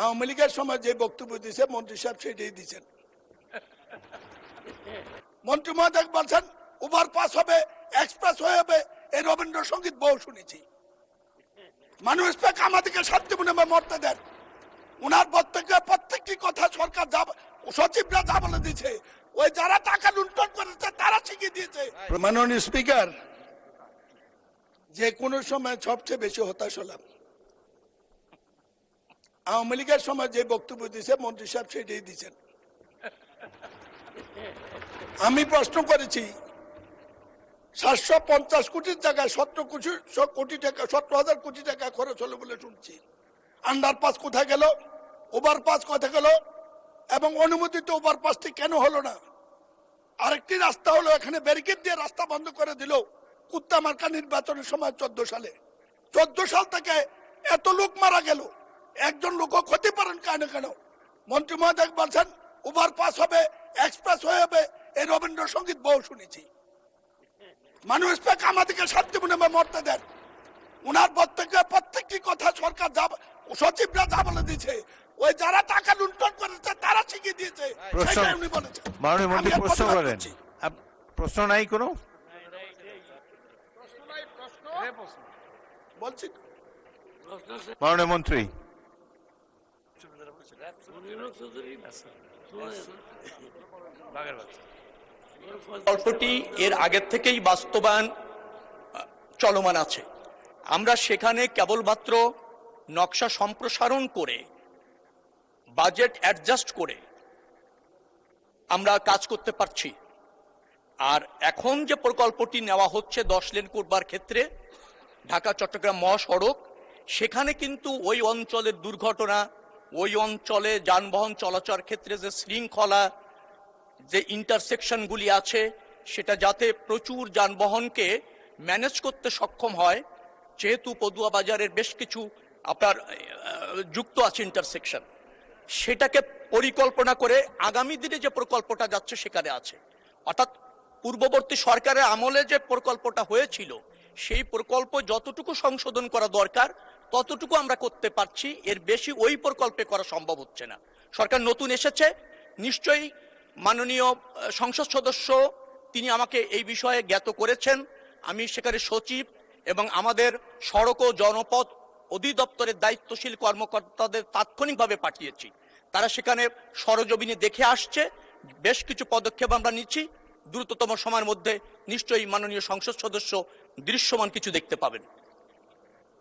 আওয়ামী লীগের সময় যে বক্তব্য দিয়েছে মন্ত্রী সাহেব সেটাই দিচ্ছেন। মন্ত্রী মহোদয় বলছেন ওভারপাস হবে, এক্সপ্রেস হয়ে হবে, এই রবীন্দ্রসঙ্গীত বহু শুনেছি। মানুষ আমাদেরকে শান্তি মনে মরতে দেন। ওনার প্রত্যেকটি কথা সরকার সচিবরা যা বলে দিচ্ছে, ওই যারা টাকা লুণ্ঠন করেছে তারা শিখিয়ে দিয়েছে। মাননীয় স্পিকার, যে কোনো সময় সবচেয়ে বেশি হতাশ হলাম আওয়ামী লীগের সময় যে বক্তব্য দিয়েছে মন্ত্রী সাহেব সেটাই দিচ্ছেন। আমি প্রশ্ন করেছি 750 কোটির জায়গায় 17 কোটি টাকা, 17,000 কোটি টাকা খরচ হলো বলে শুনছি। আন্ডারপাস কোথায় গেল, ওভারপাস কোথায় গেল, এবং অনুমোদিত ওভারপাসটি কেন হলো না? আরেকটি রাস্তা হলো এখানে ব্যারিকেড দিয়ে রাস্তা বন্ধ করে দিল কুত্তামার্কা নির্বাচনের সময় 14 সালে। 14 সাল থেকে এত লোক মারা গেল, একজন লোকও ক্ষতিপূরণ কেন কেন? মন্ত্রী মহোদয় বলছেন ওভারপাস হবে, এক্সপ্রেস হয়ে হবে, এই রবীন্দ্রসঙ্গীত বহু শুনেছি। মানুষ আমাদেরকে শান্তি মনে মরতে দেন। ওনার প্রত্যেকটি কথা সরকার সচিবরা যা বলে দিয়েছে, ওই যারা টাকা লুণ্ঠন করেছে তারা শিখিয়ে দিয়েছে। উনি বলেছেন। মাননীয় মন্ত্রী প্রশ্ন করেন। প্রশ্ন নাই কোনো? বলছি মাননীয় মন্ত্রী। প্রকল্পটি এর আগের থেকেই বাস্তবায়ন চলমান আছে। আমরা সেখানে কেবলমাত্র নকশা সম্প্রসারণ করে বাজেট অ্যাডজাস্ট করে আমরা কাজ করতে পারছি। আর এখন যে প্রকল্পটি নেওয়া হচ্ছে 10 লেন করবার ক্ষেত্রে ঢাকা চট্টগ্রাম মহাসড়ক, সেখানে কিন্তু ওই অঞ্চলের দুর্ঘটনা, ওই অঞ্চলে যানবাহন চলাচলের ক্ষেত্রে যে শৃঙ্খলা, যে ইন্টারসেকশনগুলি আছে, সেটা যাতে প্রচুর যানবাহনকে ম্যানেজ করতে সক্ষম হয়, যেহেতু পদুয়া বাজারের বেশ কিছু আপনার যুক্ত আছে ইন্টারসেকশন, সেটাকে পরিকল্পনা করে আগামী দিনে যে প্রকল্পটা যাচ্ছে সেখানে আছে। অর্থাৎ পূর্ববর্তী সরকারের আমলে যে প্রকল্পটা হয়েছিল সেই প্রকল্প যতটুকু সংশোধন করা দরকার ততটুকু আমরা করতে পারছি, এর বেশি ওই প্রকল্পে করা সম্ভব হচ্ছে না। সরকার নতুন এসেছে, নিশ্চয়ই মাননীয় সংসদ সদস্য তিনি আমাকে এই বিষয়ে জ্ঞাত করেছেন। আমি সেখানে সচিব এবং আমাদের সড়ক ও জনপথ অধিদপ্তরের দায়িত্বশীল কর্মকর্তাদের তাৎক্ষণিকভাবে পাঠিয়েছি। তারা সেখানে সরজমিনে দেখে আসছে, বেশ কিছু পদক্ষেপ আমরা নিচ্ছি। দ্রুততম সময়ের মধ্যে নিশ্চয়ই মাননীয় সংসদ সদস্য দৃশ্যমান কিছু দেখতে পাবেন।